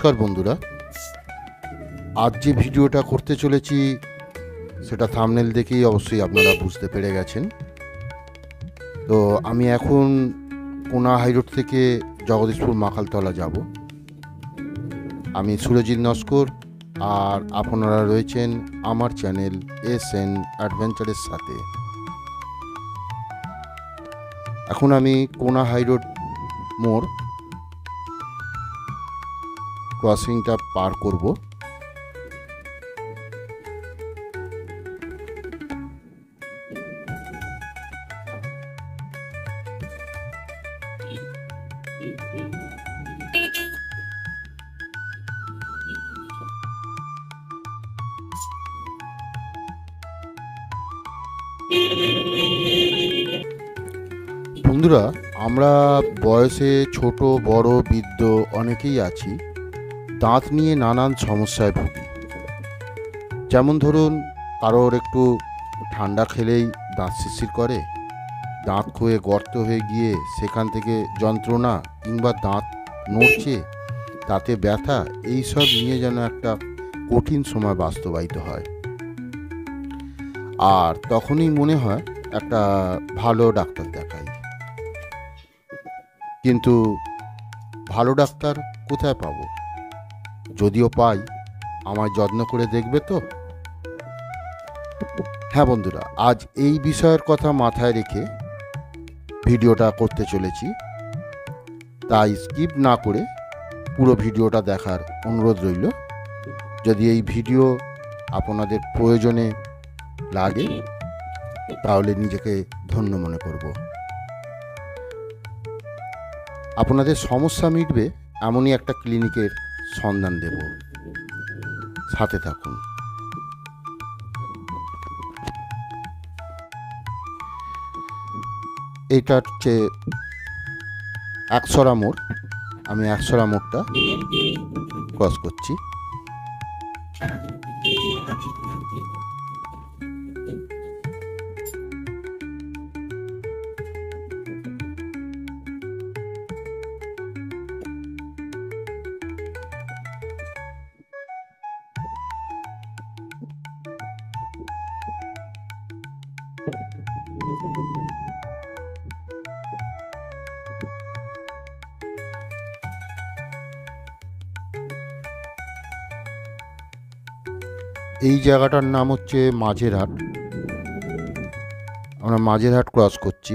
নমস্কার বন্ধুরা, আজ যে ভিডিওটা করতে চলেছি সেটা থাম্বনেল দেখেই অবশ্যই আপনারা বুঝতে পেরে গেছেন। তো আমি এখন কোনা হাইরোড থেকে জগদীশপুর মাখালতলা যাব। আমি সুরজিৎ নস্কর, আর আপনারা রয়েছেন আমার চ্যানেল SN অ্যাডভেঞ্চারের সাথে। এখন আমি কোনা হাইরোড মোড় ক্রসিংটা পার করব। বন্ধুরা, আমরা বয়সে ছোট বড় বৃদ্ধ অনেকেই আছি, দাঁত নিয়ে নানান সমস্যায় ভুগি। যেমন ধরুন, কারোর একটু ঠান্ডা খেলেই দাঁত শিরশির করে, দাঁত ক্ষয়ে গর্ত হয়ে গিয়ে সেখান থেকে যন্ত্রণা, কিংবা দাঁত নড়ছে তাতে ব্যথা, এইসব নিয়ে যেন একটা কঠিন সময় বাস্তবায়িত হয়। আর তখনই মনে হয় একটা ভালো ডাক্তার দেখাই। কিন্তু ভালো ডাক্তার কোথায় পাবো? যদিও পাই, আমায় যত্ন করে দেখবে তো? হ্যাঁ বন্ধুরা, আজ এই বিষয়ের কথা মাথায় রেখে ভিডিওটা করতে চলেছি। তাই স্কিপ না করে পুরো ভিডিওটা দেখার অনুরোধ রইল। যদি এই ভিডিও আপনাদের প্রয়োজনে লাগে তাহলে নিজেকে ধন্য মনে করব। আপনাদের সমস্যা মিটবে এমনই একটা ক্লিনিকের সন্ধান দেব, সাথে থাকুন। এটা হচ্ছে একশরা মোড়। আমি একশরা মোড়টা ক্রস করছি। এই জায়গাটার নাম হচ্ছে মাঝেরহাট। আমরা মাঝেরহাট ক্রস করছি,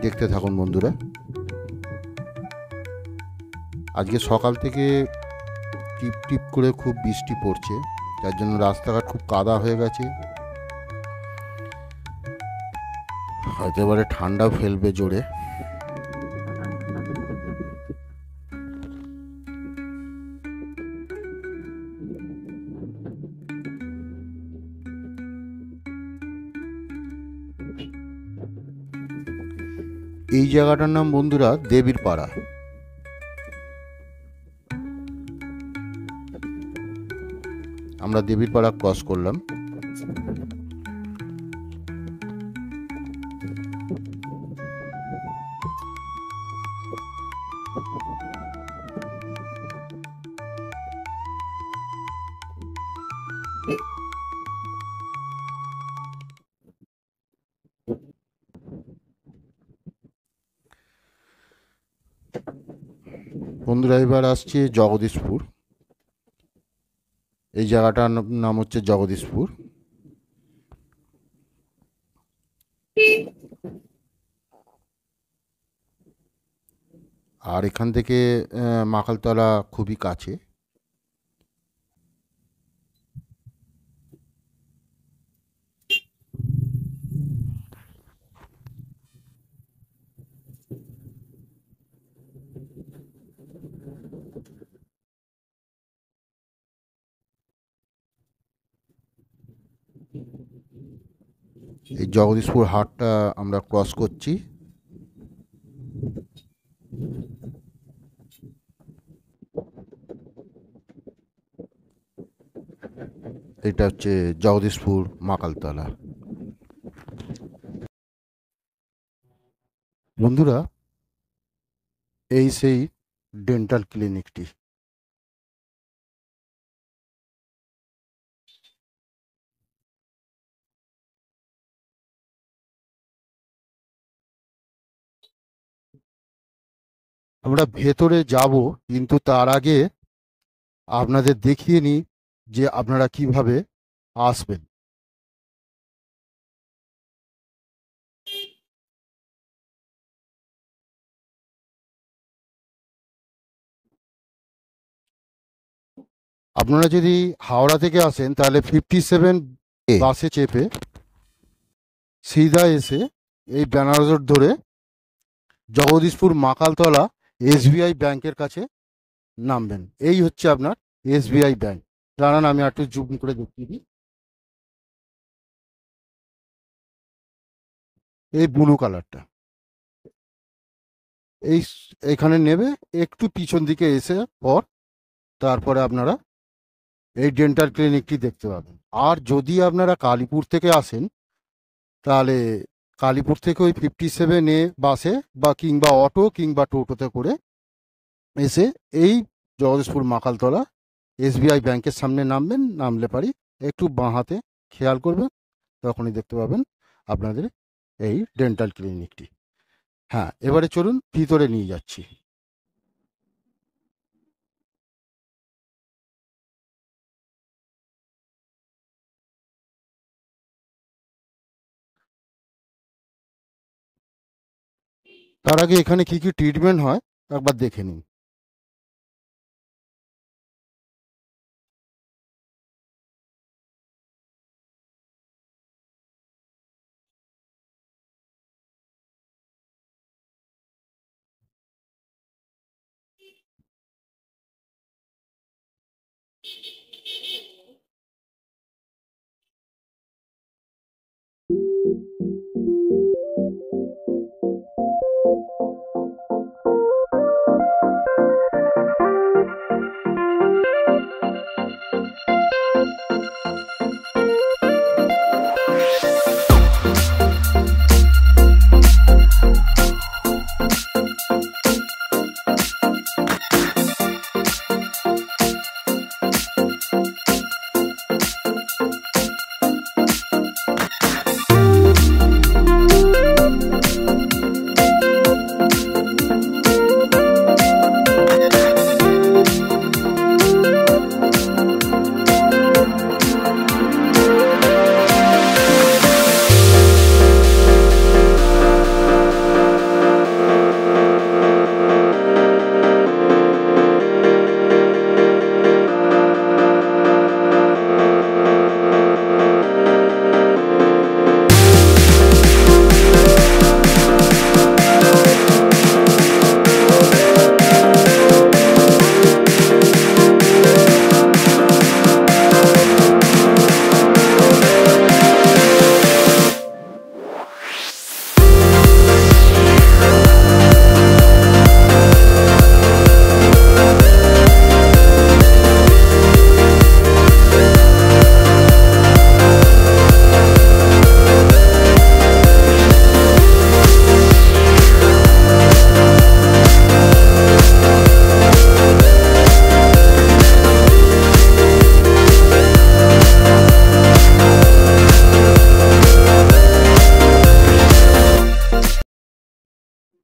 দেখতে থাকুন বন্ধুরা। আজকে সকাল থেকে টিপ টিপ করে খুব বৃষ্টি পড়ছে, যার জন্য রাস্তাঘাট খুব কাদা হয়ে গেছে। হয়তো এবারে ঠান্ডাও ফেলবে জোরে। এই জায়গাটার নাম বন্ধুরা দেবীর পাড়া। আমরা দেবীর পাড়া ক্রস করলাম। বন্ধুরা, এবার আসছে জগদীশপুর। এই জায়গাটার নাম হচ্ছে জগদীশপুর। আর এখান থেকে মাখালতলা খুবই কাছে। এই জগদীশপুর হাটটা আমরা ক্রস করছি। এটা হচ্ছে জগদীশপুর মাকালতলা। বন্ধুরা, এই সেই ডেন্টাল ক্লিনিকটি। আমরা ভেতরে যাব, কিন্তু তার আগে আপনাদের দেখিয়ে নিই যে আপনারা কিভাবে আসবেন। আপনারা যদি হাওড়া থেকে আসেন তাহলে 57 বাসে চেপে সিধা এসে এই বেনারস রোড ধরে জগদীশপুর মাকালতলা এসবিআই ব্যাংকের কাছে নামবেন। এই হচ্ছে আপনার এসবিআই ব্যাংক। দাঁড়ান আমি একটু জুম করে দেখিয়ে দিই। এই ব্লু কালারটা এইখানে নেবে, একটু পিছন দিকে এসে পর তারপরে আপনারা এই ডেন্টাল ক্লিনিকটি দেখতে পাবেন। আর যদি আপনারা কালীপুর থেকে আসেন তাহলে কালীপুর থেকে ওই 57A বাসে বা কিংবা অটো কিংবা টোটোতে করে এসে এই জগদীশপুর মাকালতলা এসবিআই ব্যাংকের সামনে নামবেন। নামলে পারি একটু বাঁ হাতে খেয়াল করবেন, তখনই দেখতে পাবেন আপনাদের এই ডেন্টাল ক্লিনিকটি। হ্যাঁ, এবারে চলুন ভিতরে নিয়ে যাচ্ছি। তার আগে এখানে কি কি ট্রিটমেন্ট হয় একবার দেখে নিন।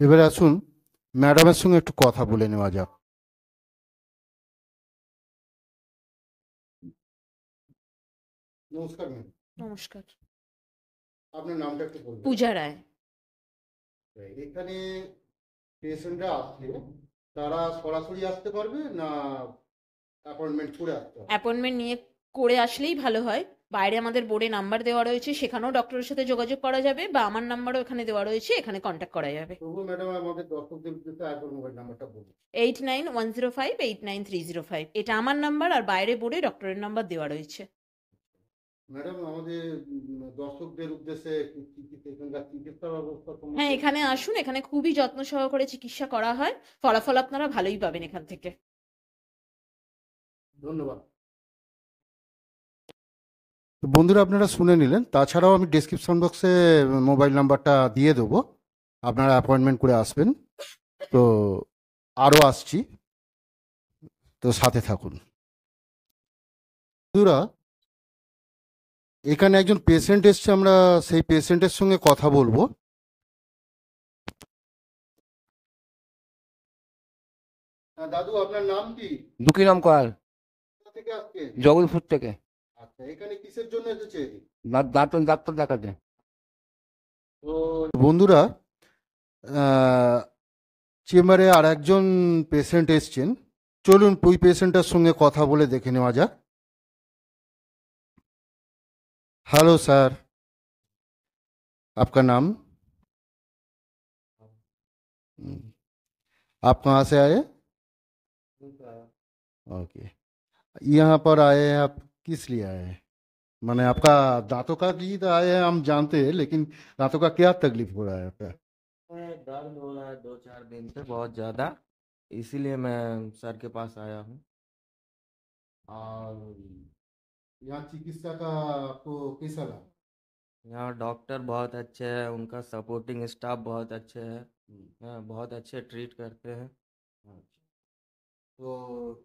এবারে আসুন ম্যাডামের সঙ্গে একটু কথা বলে নেওয়া যাক। নমস্কার ম্যাম। নমস্কার। আপনার নামটা একটু বলবেন? পূজা রায়। এখানে পেশেন্টরা আসলে তারা সরাসরি আসতে পারবে না অ্যাপয়েন্টমেন্ট করে আসতে হবে? অ্যাপয়েন্টমেন্ট নিয়ে করে আসলেই ভালো হয়। বাইরে আমাদের বোর্ডে নাম্বার দেওয়া রয়েছে, সেখানেও ডক্টরের সাথে যোগাযোগ করা যাবে, বা আমার নাম্বারও এখানে দেওয়া রয়েছে, এখানে কন্ট্যাক্ট করা যাবে। তবুও ম্যাডাম আমাদের দর্শকদের উদ্দেশ্যে একবার মোবাইল নাম্বারটা বলুন। 8910589305। এটা আমার নাম্বার, আর বাইরে বোর্ডে ডক্টরের নাম্বার দেওয়া রয়েছে। ম্যাডাম আমাদের দর্শকদের উদ্দেশ্যে এখানকার চিকিৎসা ব্যবস্থা হ্যাঁ, এখানে আসুন, এখানে খুবই যত্ন সহকারে চিকিৎসা করা হয়, ফলাফল আপনারা ভালোই পাবেন এখান থেকে। ধন্যবাদ। বন্ধুরা আপনারা শুনে নিলেন, তাছাড়াও আমি ডেসক্রিপশন বক্সে মোবাইল নাম্বারটা দিয়ে দেবো, আপনারা অ্যাপয়েন্টমেন্ট করে আসবেন। তো আরও আসছি, তো সাথে থাকুন। বন্ধুরা, এখানে একজন পেশেন্ট এসছে, আমরা সেই পেশেন্টের সঙ্গে কথা বলবো। দাদু, আপনার নাম কি? দুঃখীরাম কয়াল, কোথা থেকে আসছেন? জগৎপুর থেকে। আচ্ছা, এখানে কিসের জন্য এসেছে? দাঁতন ডাক্তার দেখাতে। তো বন্ধুরা, চেম্বারে আর একজন পেশেন্ট এসছেন, চলুন ওই পেশেন্টের সঙ্গে কথা বলে দেখে নেওয়া যাক। हेलो सर, आपका नाम? आप कहाँ से आए? ओके, यहाँ पर आए हैं आप किस लिए आए हैं? माने आपका दांतों का लिए तो आए हैं, हम जानते हैं, लेकिन दांतों का क्या तकलीफ हो रहा है आपका? दर्द हो रहा है 2-4 दिन से बहुत ज्यादा, इसीलिए मैं सर के पास आया हूँ। और यहाँ चिकित्सा का आपको कैसा लगा? यहाँ डॉक्टर बहुत अच्छे हैं, उनका सपोर्टिंग स्टाफ बहुत अच्छे हैं। हाँ, बहुत अच्छे ट्रीट करते हैं। अच्छा, तो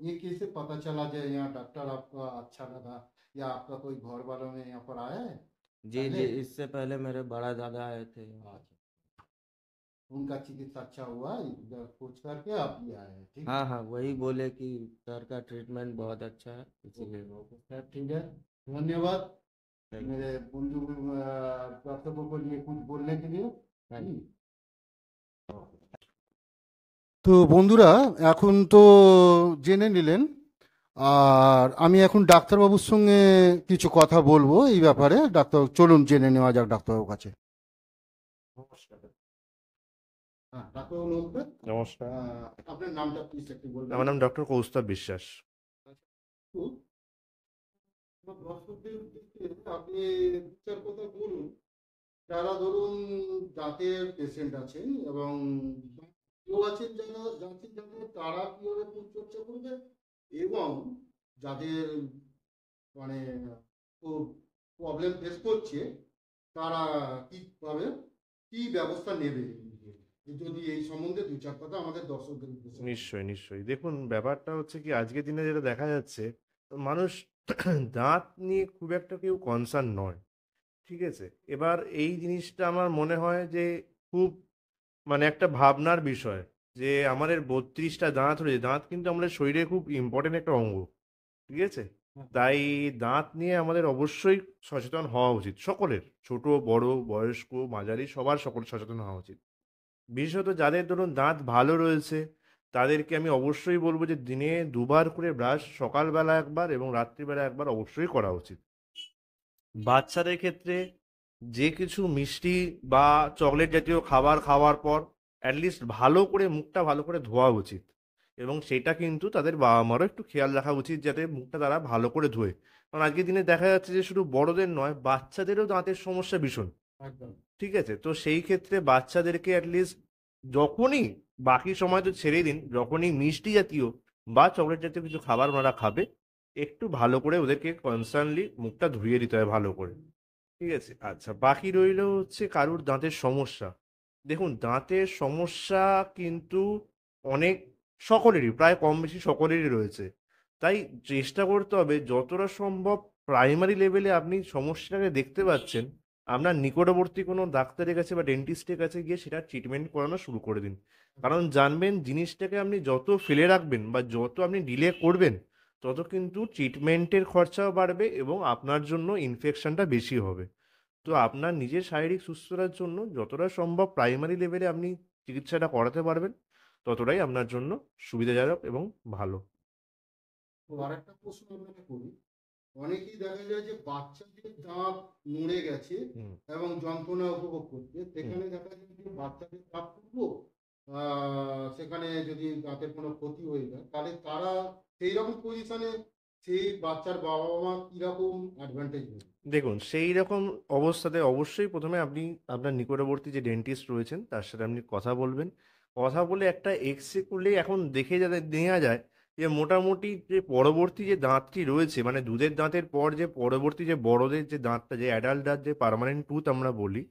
ये कैसे पता चला जो यहाँ डॉक्टर आपका अच्छा लगा, या आपका कोई घर वालों में यहाँ पर आया है जी जी, पहले? इससे पहले मेरे बड़ा दादा आए थे। अच्छा, उनका चिकित्सा अच्छा हुआ, इधर पूछ करके आप ये आए हैं, ठीक है? हाँ हाँ, वही बोले कि सर का ट्रीटमेंट बहुत अच्छा है, इसीलिए। ओके, सर ठीक है, धन्यवाद Thank you. मेरे बंधु दर्शकों को लिए कुछ बोलने के लिए। Thank you. তো বন্ধুরা, এখন তো জেনে নিলেন, আর আমি এখন ডাক্তারবাবুর সঙ্গে কিছু কথা বলবো এই ব্যাপারে। ডাক্তার, চলুন জেনে নেওয়া যাক ডাক্তারবাবুর কাছে। হ্যাঁ, ডাক্তারবাবু নমস্কার। নমস্কার। আপনার নামটা প্লিজ একটু বলবেন? আমার নাম ডক্টর কৌস্তব বিশ্বাস। তো আমার দর্শকদের উদ্দেশ্যে আপনি দু চার কথা বলুন, যারা ধরুন দাঁতের পেশেন্ট আছেন এবং কেউ আছেন যারা যাচ্ছেন, যাদের তারা কিভাবে পরিচর্যা করবে, এবং যাদের মানে খুব প্রবলেম ফেস করছে তারা কিভাবে কি ব্যবস্থা নেবে, যদি এই সম্বন্ধে দু চার কথা আমাদের দর্শকদের উদ্দেশ্যে বলেন। নিশ্চয়ই নিশ্চয়ই, দেখুন ব্যাপারটা হচ্ছে কি, আজকের দিনে যেটা দেখা যাচ্ছে, মানুষ দাঁত নিয়ে খুব একটা কেউ কনসার্ন নয়। ঠিক আছে, এবার এই জিনিসটা আমার মনে হয় যে খুব মানে একটা ভাবনার বিষয়, যে আমাদের 32টা দাঁত রয়েছে। দাঁত কিন্তু আমাদের শরীরে খুব ইম্পর্টেন্ট একটা অঙ্গ। ঠিক আছে, তাই দাঁত নিয়ে আমাদের অবশ্যই সচেতন হওয়া উচিত সকলের, ছোট বড় বয়স্ক মাঝারি সবার, সকল সচেতন হওয়া উচিত। বিশেষত যাদের ধরুন দাঁত ভালো রয়েছে, তাদেরকে আমি অবশ্যই বলবো যে দিনে 2বার করে ব্রাশ, সকালবেলা একবার এবং রাত্রিবেলা একবার অবশ্যই করা উচিত। বাচ্চাদের ক্ষেত্রে যে কিছু মিষ্টি বা চকলেট জাতীয় খাবার খাওয়ার পর অ্যাটলিস্ট ভালো করে মুখটা ভালো করে ধোয়া উচিত, এবং সেটা কিন্তু তাদের বাবা মারও একটু খেয়াল রাখা উচিত যাতে মুখটা তারা ভালো করে ধোয়। কারণ আজকের দিনে দেখা যাচ্ছে যে শুধু বড়দের নয়, বাচ্চাদেরও দাঁতের সমস্যা ভীষণ। একদম। ঠিক আছে, তো সেই ক্ষেত্রে বাচ্চাদেরকে অ্যাটলিস্ট যখনই, বাকি সময় তো ছেড়েই দিন, যখনই মিষ্টি জাতীয় বা চকলেট জাতীয় কিছু খাবার ওনারা খাবে, একটু ভালো করে ওদেরকে কনসার্নলি মুখটা ধুয়ে দিতে হয় ভালো করে। ঠিক আছে, আচ্ছা, বাকি রইল হচ্ছে কারুর দাঁতের সমস্যা। দেখুন, দাঁতের সমস্যা কিন্তু অনেক, সকলেরই, প্রায় কম বেশি সকলেরই রয়েছে। তাই চেষ্টা করতে হবে যতটা সম্ভব প্রাইমারি লেভেলে আপনি সমস্যাটাকে দেখতে পাচ্ছেন, আপনার নিকটবর্তী কোনো ডাক্তারের কাছে বা ডেন্টিস্টের কাছে গিয়ে সেটা ট্রিটমেন্ট করানো শুরু করে দিন। কারণ জানবেন, জিনিসটাকে আপনি যত ফেলে রাখবেন বা যত আপনি ডিলে করবেন, তত কিন্তু ট্রিটমেন্টের খরচাও বাড়বে এবং আপনার জন্য ইনফেকশনটা বেশি হবে। তো আপনার নিজের শারীরিক সুস্থতার জন্য যতটা সম্ভব প্রাইমারি লেভেলে আপনি চিকিৎসাটা করাতে পারবেন, ততটাই আপনার জন্য সুবিধাজনক এবং ভালো। তো আরেকটা প্রশ্ন আপনাকে করি, অনেকেই দেখা যায় যে বাচ্চাদের দাঁত নড়ে গেছে হুম। এবং যন্ত্রণা উপভোগ করছে, সেখানে দেখা যায় যে বাচ্চাদের দাঁত তুলবো, সেখানে যদি দাঁতের কোনো ক্ষতি হয়ে যায়, তাহলে তারা সেই রকম পজিশনে সেই বাচ্চার বাবা মা কিরকম অ্যাডভান্টেজ নেবে? দেখুন, সেই রকম অবস্থাতে অবশ্যই প্রথমে আপনি আপনার নিকটবর্তী যে ডেন্টিস্ট রয়েছেন তার সাথে আপনি কথা বলবেন। কথা বলে একটা এক্সরে করলেই এখন দেখে যাতে নেওয়া যায় যে মোটামুটি যে পরবর্তী যে দাঁতটি রয়েছে, মানে দুধের দাঁতের পর যে পরবর্তী যে বড়দের যে দাঁতটা, যে অ্যাডাল্ট দাঁত, যে পার্মানেন্ট টুথ আমরা বলি,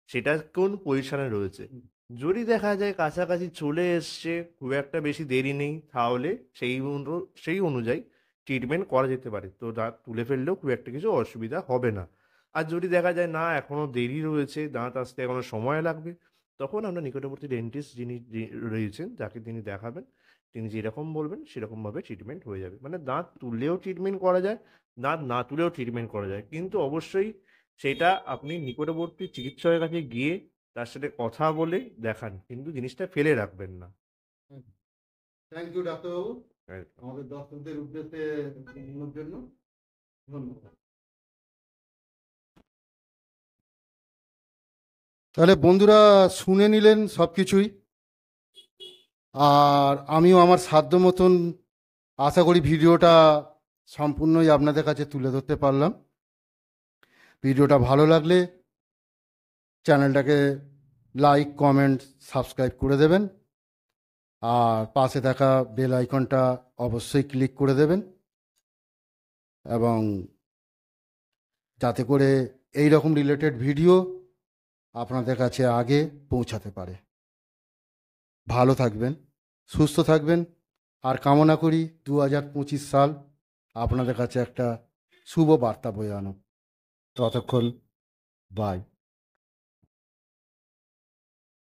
সেটা কোন পজিশনে রয়েছে। যদি দেখা যায় কাছাকাছি চলে এসছে, খুব একটা বেশি দেরি নেই, তাহলে সেই অনুযায়ী ট্রিটমেন্ট করা যেতে পারে। তো দাঁত তুলে ফেললেও খুব একটা কিছু অসুবিধা হবে না। আর যদি দেখা যায় না এখনো দেরি রয়েছে, দাঁত আসতে এখনো সময় লাগবে, তখন আমরা নিকটবর্তী ডেন্টিস্ট যিনি রয়েছেন যাকে তিনি দেখাবেন, তিনি যেরকম বলবেন সেরকমভাবে ট্রিটমেন্ট হয়ে যাবে। মানে দাঁত তুললেও ট্রিটমেন্ট করা যায়, দাঁত না তুলেও ট্রিটমেন্ট করা যায়। কিন্তু অবশ্যই সেটা আপনি নিকটবর্তী চিকিৎসকের কাছে গিয়ে তার সাথে কথা বলে দেখান, কিন্তু জিনিসটা ফেলে রাখবেন না। থ্যাংক ইউ ডাক্তারবাবু, একদম। আমাদের দর্শকদের উদ্দেশ্যে জানানোর জন্য ধন্যবাদ। তাহলে বন্ধুরা শুনে নিলেন সব কিছুই, আর আমিও আমার সাধ্য মতন আশা করি ভিডিওটা সম্পূর্ণই আপনাদের কাছে তুলে ধরতে পারলাম। ভিডিওটা ভালো লাগলে চ্যানেলটাকে লাইক, কমেন্ট, সাবস্ক্রাইব করে দেবেন, আর পাশে থাকা বেল আইকনটা অবশ্যই ক্লিক করে দেবেন, এবং যাতে করে এই রকম রিলেটেড ভিডিও আপনাদের কাছে আগে পৌঁছাতে পারে। ভালো থাকবেন, সুস্থ থাকবেন, আর কামনা করি 2025 সাল আপনাদের কাছে একটা শুভ বার্তা বয়ে আনো। ততক্ষণ বাই।